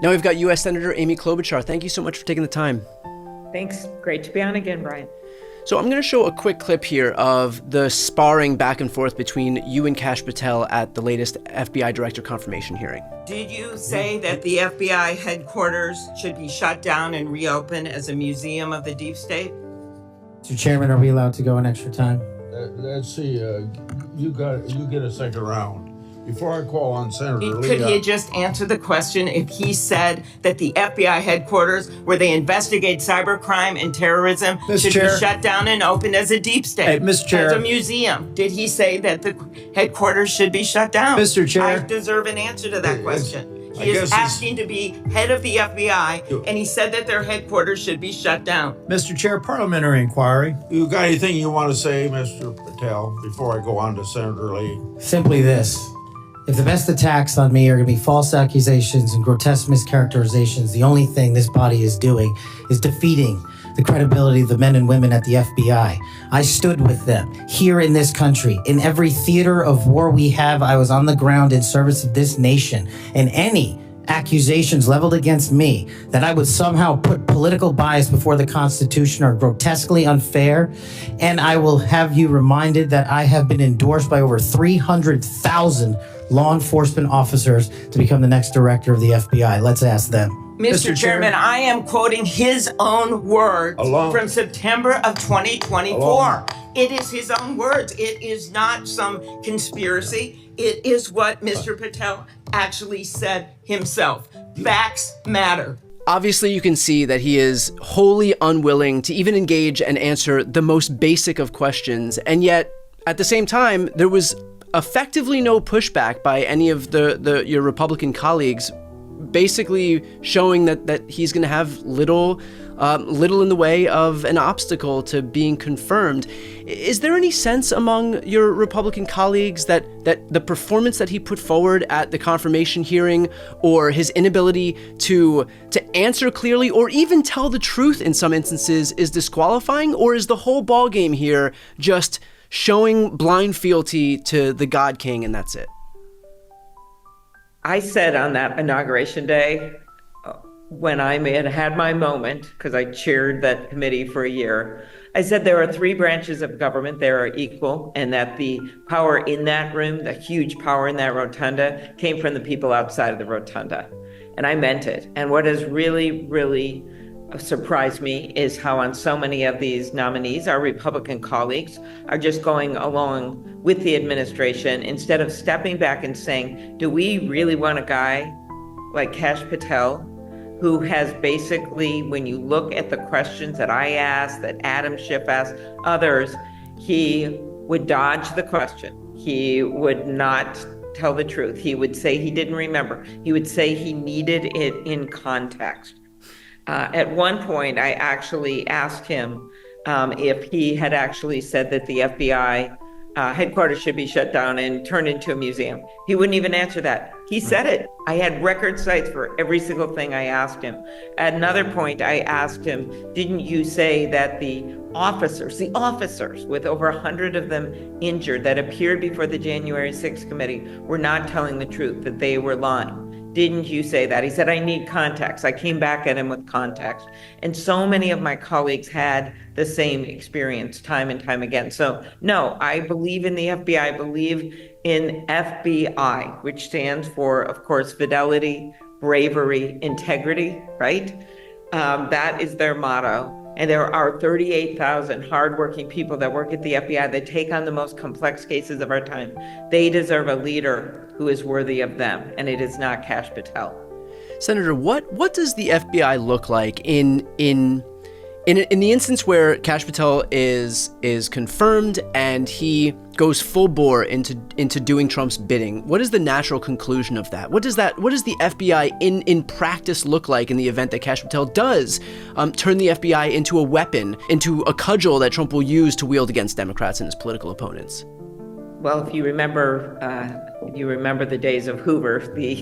Now we've got U.S. Senator Amy Klobuchar. Thank you so much for taking the time. Thanks. Great to be on again, Brian. So I'm going to show a quick clip here of the sparring back and forth between you and Kash Patel at the latest FBI director confirmation hearing. Did you say that the FBI headquarters should be shut down and reopened as a museum of the deep state? Mr. Chairman, are we allowed to go an extra time? Let's see, you get a second round. Before I call on Senator Lee. Could he just answer the question if he said that the FBI headquarters, where they investigate cybercrime and terrorism, should be shut down and opened as a deep state? Hey, Mr. Chair. As a museum. Did he say that the headquarters should be shut down? Mr. Chair. I deserve an answer to that question. He is asking to be head of the FBI, and he said that their headquarters should be shut down. Mr. Chair, parliamentary inquiry. You got anything you want to say, Mr. Patel, before I go on to Senator Lee? Simply this. If the best attacks on me are going to be false accusations and grotesque mischaracterizations, the only thing this body is doing is defeating the credibility of the men and women at the FBI. I stood with them here in this country. In every theater of war we have, I was on the ground in service of this nation. And any accusations leveled against me that I would somehow put political bias before the Constitution are grotesquely unfair. And I will have you reminded that I have been endorsed by over 300,000 law enforcement officers to become the next director of the FBI. Let's ask them. Mr. Chairman, I am quoting his own words from September of 2024. It is his own words. It is not some conspiracy. It is what Mr. Patel actually said himself. Facts matter. Obviously, you can see that he is wholly unwilling to even engage and answer the most basic of questions. And yet, at the same time, there was effectively no pushback by any of your Republican colleagues, basically showing that he's going to have little in the way of an obstacle to being confirmed. Is there any sense among your Republican colleagues that the performance that he put forward at the confirmation hearing, or his inability to answer clearly or even tell the truth in some instances, is disqualifying? Or is the whole ballgame here just showing blind fealty to the God King and that's it? I said on that inauguration day, when I had my moment, because I chaired that committee for a year, I said there are three branches of government that are equal, and that the power in that room, the huge power in that rotunda, came from the people outside of the rotunda. And I meant it. And what has really, really surprised me is how on so many of these nominees, our Republican colleagues are just going along with the administration instead of stepping back and saying, do we really want a guy like Kash Patel, who has basically, when you look at the questions that I asked, that Adam Schiff asked, others, he would dodge the question. He would not tell the truth. He would say he didn't remember. He would say he needed it in context. At one point, I actually asked him if he had actually said that the FBI headquarters should be shut down and turned into a museum. He wouldn't even answer that. He said it. I had record sites for every single thing I asked him. At another point, I asked him, didn't you say that the officers, with over 100 of them injured that appeared before the January 6th committee, were not telling the truth, that they were lying? Didn't you say that? He said, I need context. I came back at him with context. And so many of my colleagues had the same experience time and time again. So no, I believe in the FBI. I believe in FBI, which stands for, of course, fidelity, bravery, integrity, right? That is their motto. And there are 38,000 hardworking people that work at the FBI that take on the most complex cases of our time. They deserve a leader who is worthy of them, and it is not Kash Patel. Senator, what does the FBI look like in the instance where Kash Patel is confirmed and he goes full bore into doing Trump's bidding? What is the natural conclusion of that? What does the FBI in practice look like in the event that Kash Patel does turn the FBI into a weapon, into a cudgel that Trump will use to wield against Democrats and his political opponents? Well, if you remember the days of Hoover, the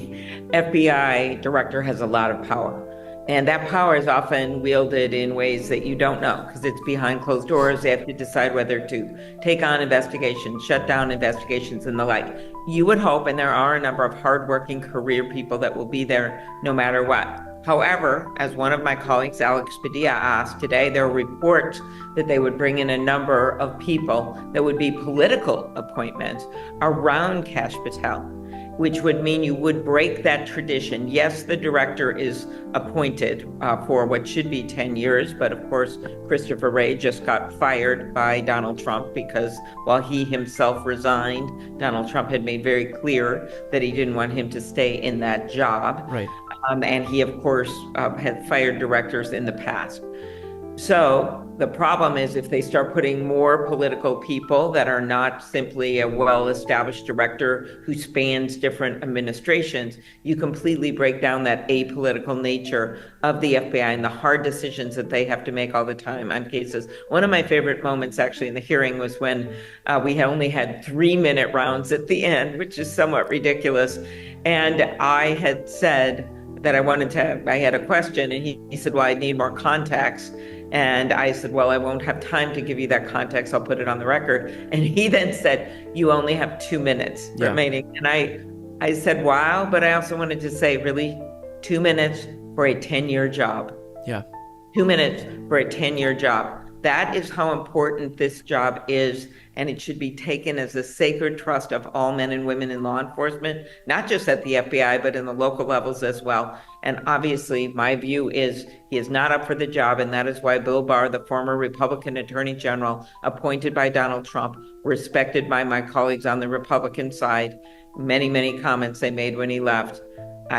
FBI director has a lot of power. And that power is often wielded in ways that you don't know, because it's behind closed doors. They have to decide whether to take on investigations, shut down investigations, and the like. you would hope, and there are a number of hardworking career people that will be there no matter what. However, as one of my colleagues, Alex Padilla, asked today, there are reports that they would bring in a number of people that would be political appointments around Kash Patel, which would mean you would break that tradition. Yes, the director is appointed for what should be 10 years, but of course, Christopher Wray just got fired by Donald Trump because while he himself resigned, Donald Trump had made very clear that he didn't want him to stay in that job. Right. And he, of course, had fired directors in the past. So the problem is if they start putting more political people that are not simply a well-established director who spans different administrations, you completely break down that apolitical nature of the FBI and the hard decisions that they have to make all the time on cases. One of my favorite moments actually in the hearing was when we only had 3-minute rounds at the end, which is somewhat ridiculous. And I had said that I had a question, and he said, well, I need more context. And I said, well, I won't have time to give you that context. I'll put it on the record. And he then said, you only have 2 minutes remaining. And I said, wow, but I also wanted to say, really, 2 minutes for a 10-year job. Yeah. 2 minutes for a 10-year job. That is how important this job is, and it should be taken as a sacred trust of all men and women in law enforcement, not just at the FBI, but in the local levels as well. And obviously, my view is he is not up for the job, and that is why Bill Barr, the former Republican Attorney General appointed by Donald Trump, respected by my colleagues on the Republican side, many comments they made when he left.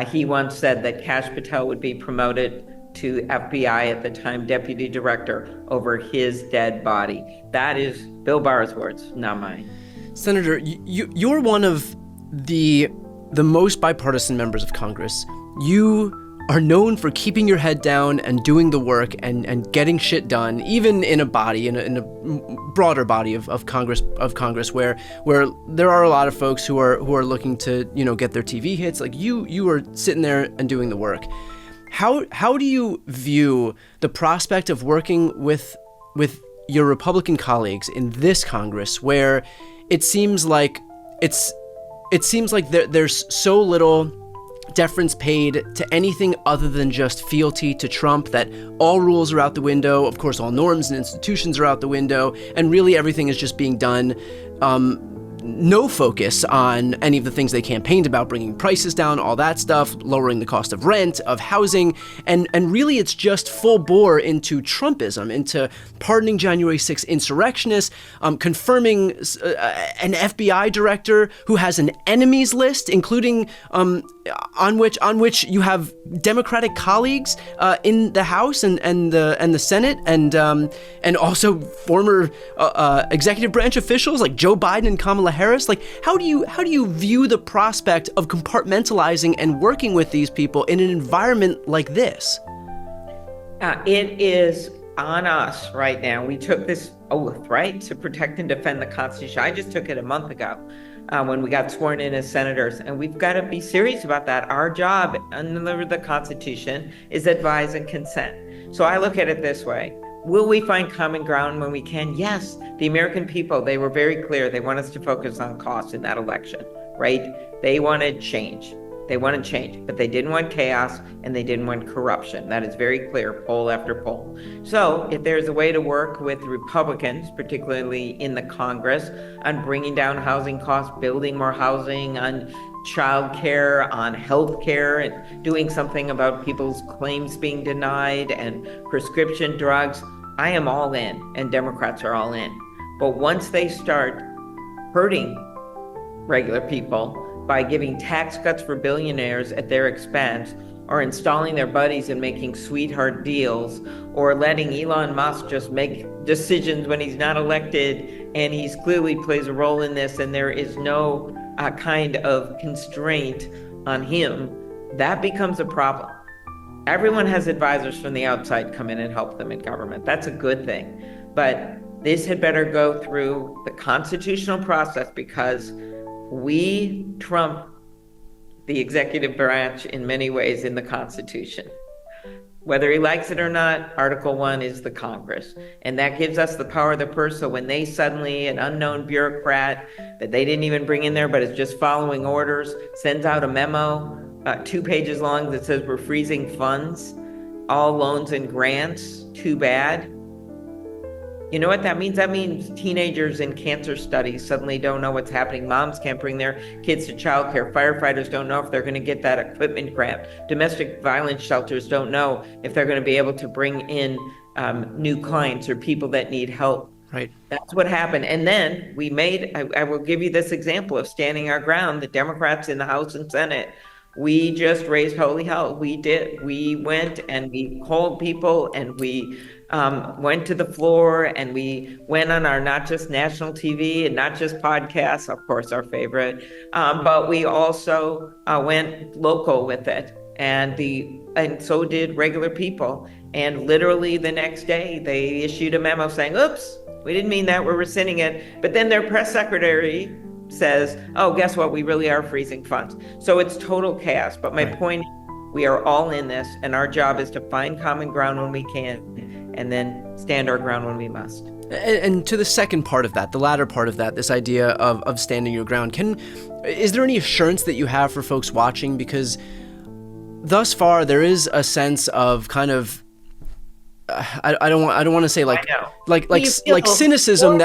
He once said that Kash Patel would be promoted to FBI at the time deputy director over his dead body. That is Bill Barr's words, not mine. Senator, you're one of the most bipartisan members of Congress. You are known for keeping your head down and doing the work and getting shit done, even in a body, in a broader body of Congress where there are a lot of folks who are looking to, get their TV hits. Like you are sitting there and doing the work. How do you view the prospect of working with your Republican colleagues in this Congress, where it seems like there's so little deference paid to anything other than just fealty to Trump, that all rules are out the window, of course all norms and institutions are out the window, and really everything is just being done no focus on any of the things they campaigned about, bringing prices down, all that stuff, lowering the cost of rent, of housing, and really it's just full bore into Trumpism, into pardoning January 6th insurrectionists, confirming an FBI director who has an enemies list, including on which you have Democratic colleagues in the House and the Senate, and also former executive branch officials like Joe Biden and Kamala Harris. Like, how do you view the prospect of compartmentalizing and working with these people in an environment like this? It is on us right now. We took this oath, right, to protect and defend the Constitution. I just took it a month ago when we got sworn in as senators, and we've got to be serious about that. Our job under the Constitution is advise and consent. So I look at it this way. Will we find common ground when we can? Yes. The American people, they were very clear. They want us to focus on cost in that election, right? They wanted change. They wanted change, but they didn't want chaos and they didn't want corruption. That is very clear, poll after poll. So if there's a way to work with Republicans, particularly in the Congress, on bringing down housing costs, building more housing, on child care, on health care, and doing something about people's claims being denied and prescription drugs, I am all in, and Democrats are all in. But once they start hurting regular people by giving tax cuts for billionaires at their expense, or installing their buddies and making sweetheart deals, or letting Elon Musk just make decisions when he's not elected and he's clearly plays a role in this and there is no kind of constraint on him, that becomes a problem. Everyone has advisors from the outside come in and help them in government. That's a good thing. But this had better go through the constitutional process, because we trump the executive branch in many ways in the Constitution. Whether he likes it or not, Article 1 is the Congress. And that gives us the power of the purse. So when they suddenly, an unknown bureaucrat that they didn't even bring in there, but is just following orders, sends out a memo, 2 pages long, that says we're freezing funds, all loans and grants, too bad. You know what that means? That means teenagers in cancer studies suddenly don't know what's happening. Moms can't bring their kids to childcare. Firefighters don't know if they're going to get that equipment grant. Domestic violence shelters don't know if they're going to be able to bring in new clients or people that need help. Right. That's what happened. And then we made, I will give you this example of standing our ground. The Democrats in the House and Senate, we just raised holy hell. We did. We went and we called people and we went to the floor and we went on our not just national TV and not just podcasts, of course, our favorite, but we also went local with it. And so did regular people. And literally the next day, they issued a memo saying, oops, we didn't mean that, we're rescinding it. But then their press secretary says, oh, guess what? We really are freezing funds. So it's total chaos. But my point, we are all in this, and our job is to find common ground when we can, and then stand our ground when we must. And to the second part of that, the latter part of that, this idea of standing your ground, is there any assurance that you have for folks watching? Because thus far, there is a sense of kind of, I don't want to say like cynicism,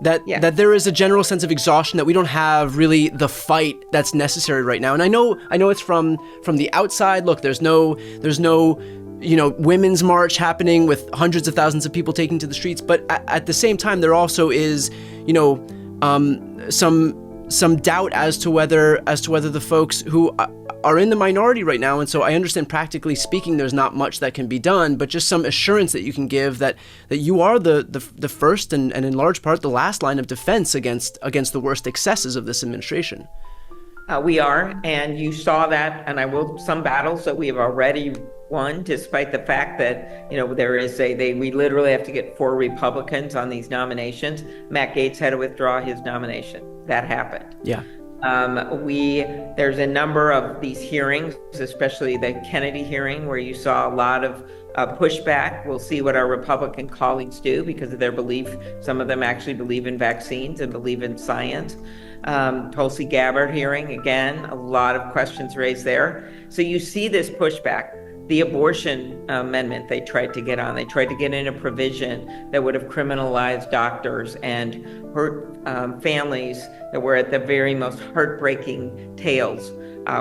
that there is a general sense of exhaustion, that we don't have really the fight that's necessary right now. And I know it's from the outside. Look, there's no women's march happening with hundreds of thousands of people taking to the streets, but at the same time, there also is some doubt as to whether the folks who are in the minority right now. And so I understand, practically speaking, there's not much that can be done, but just some assurance that you can give that you are the first and in large part the last line of defense against the worst excesses of this administration. We are, and you saw that, and some battles that we have already won, despite the fact that, we literally have to get 4 Republicans on these nominations. Matt Gaetz had to withdraw his nomination. That happened. Yeah. There's a number of these hearings, especially the Kennedy hearing, where you saw a lot of pushback. We'll see what our Republican colleagues do because of their belief. Some of them actually believe in vaccines and believe in science. Tulsi Gabbard hearing, again, a lot of questions raised there. So you see this pushback. The abortion amendment they tried to get on. They tried to get in a provision that would have criminalized doctors and hurt families that were at the very most heartbreaking tales,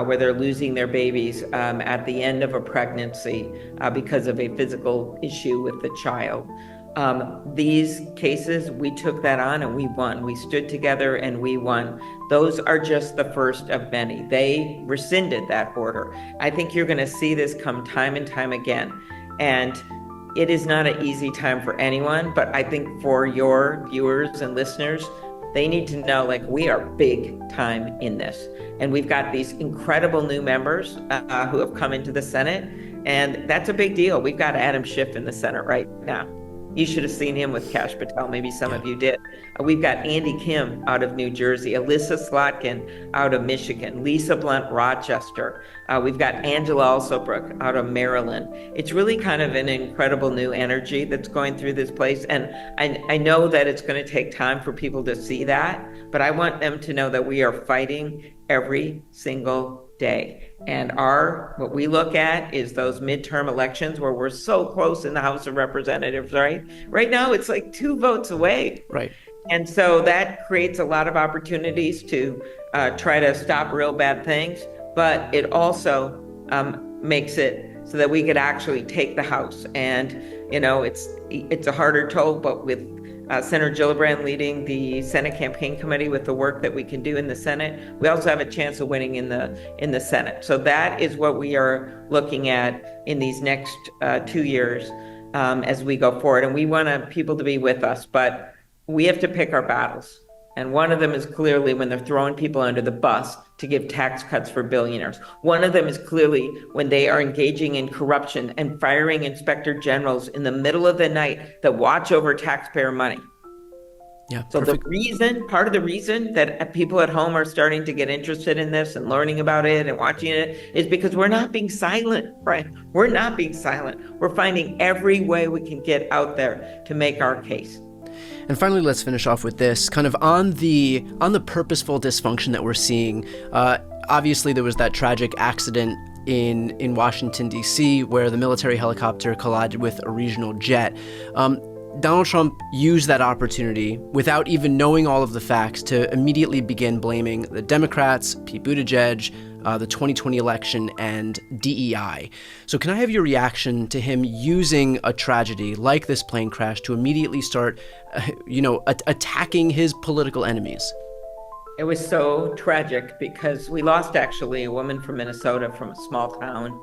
where they're losing their babies at the end of a pregnancy because of a physical issue with the child. These cases, we took that on and we won. We stood together and we won. Those are just the first of many. They rescinded that order. I think you're going to see this come time and time again. And it is not an easy time for anyone, but I think for your viewers and listeners, they need to know, we are big time in this. And we've got these incredible new members who have come into the Senate, and that's a big deal. We've got Adam Schiff in the Senate right now. You should have seen him with Kash Patel. Maybe some of you did. We've got Andy Kim out of New Jersey, Alyssa Slotkin out of Michigan, Lisa Blunt Rochester. We've got Angela Alsobrook out of Maryland. It's really kind of an incredible new energy that's going through this place. And I know that it's going to take time for people to see that, but I want them to know that we are fighting every single day. And what we look at is those midterm elections where we're so close in the House of Representatives, right? Right now, it's 2 votes away. Right. And so that creates a lot of opportunities to try to stop real bad things, but it also makes it so that we could actually take the House. And, it's a harder toll, but with Senator Gillibrand leading the Senate Campaign Committee with the work that we can do in the Senate, we also have a chance of winning in the Senate. So that is what we are looking at in these next 2 years as we go forward. And we want people to be with us, but we have to pick our battles. And one of them is clearly when they're throwing people under the bus to give tax cuts for billionaires. One of them is clearly when they are engaging in corruption and firing inspector generals in the middle of the night that watch over taxpayer money. Yeah, So perfect. part of the reason that people at home are starting to get interested in this and learning about it and watching it is because we're not being silent, right? We're not being silent. We're finding every way we can get out there to make our case. And finally, let's finish off with this, kind of on the purposeful dysfunction that we're seeing. Obviously, there was that tragic accident in Washington, D.C., where the military helicopter collided with a regional jet. Donald Trump used that opportunity, without even knowing all of the facts, to immediately begin blaming the Democrats, Pete Buttigieg, the 2020 election, and DEI. So can I have your reaction to him using a tragedy like this plane crash to immediately start, attacking his political enemies? It was so tragic because we lost actually a woman from Minnesota from a small town.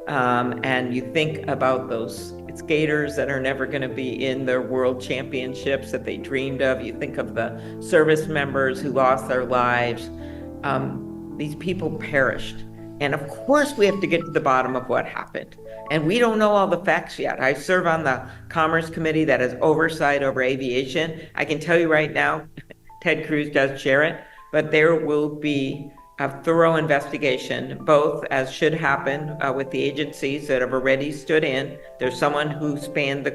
And you think about those skaters that are never going to be in their world championships that they dreamed of. You think of the service members who lost their lives. These people perished. And of course, we have to get to the bottom of what happened. And we don't know all the facts yet. I serve on the Commerce Committee that has oversight over aviation. I can tell you right now, Ted Cruz does chair it, but there will be a thorough investigation, both as should happen with the agencies that have already stood in. There's someone who spanned the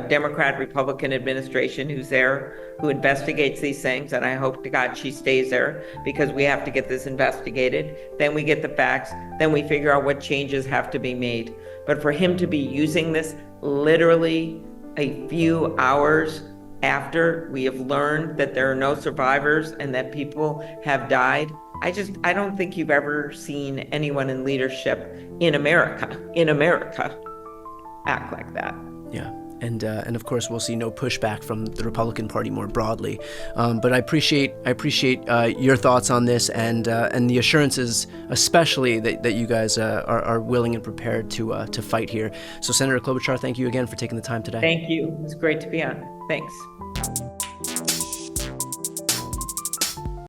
Democrat-Republican administration who's there, who investigates these things, and I hope to God she stays there because we have to get this investigated. Then we get the facts, then we figure out what changes have to be made. But for him to be using this literally a few hours after we have learned that there are no survivors and that people have died, I don't think you've ever seen anyone in leadership in America act like that. Yeah. And of course, we'll see no pushback from the Republican Party more broadly. But I appreciate your thoughts on this and the assurances, especially that you guys are willing and prepared to fight here. So, Senator Klobuchar, thank you again for taking the time today. Thank you. It's great to be on. Thanks.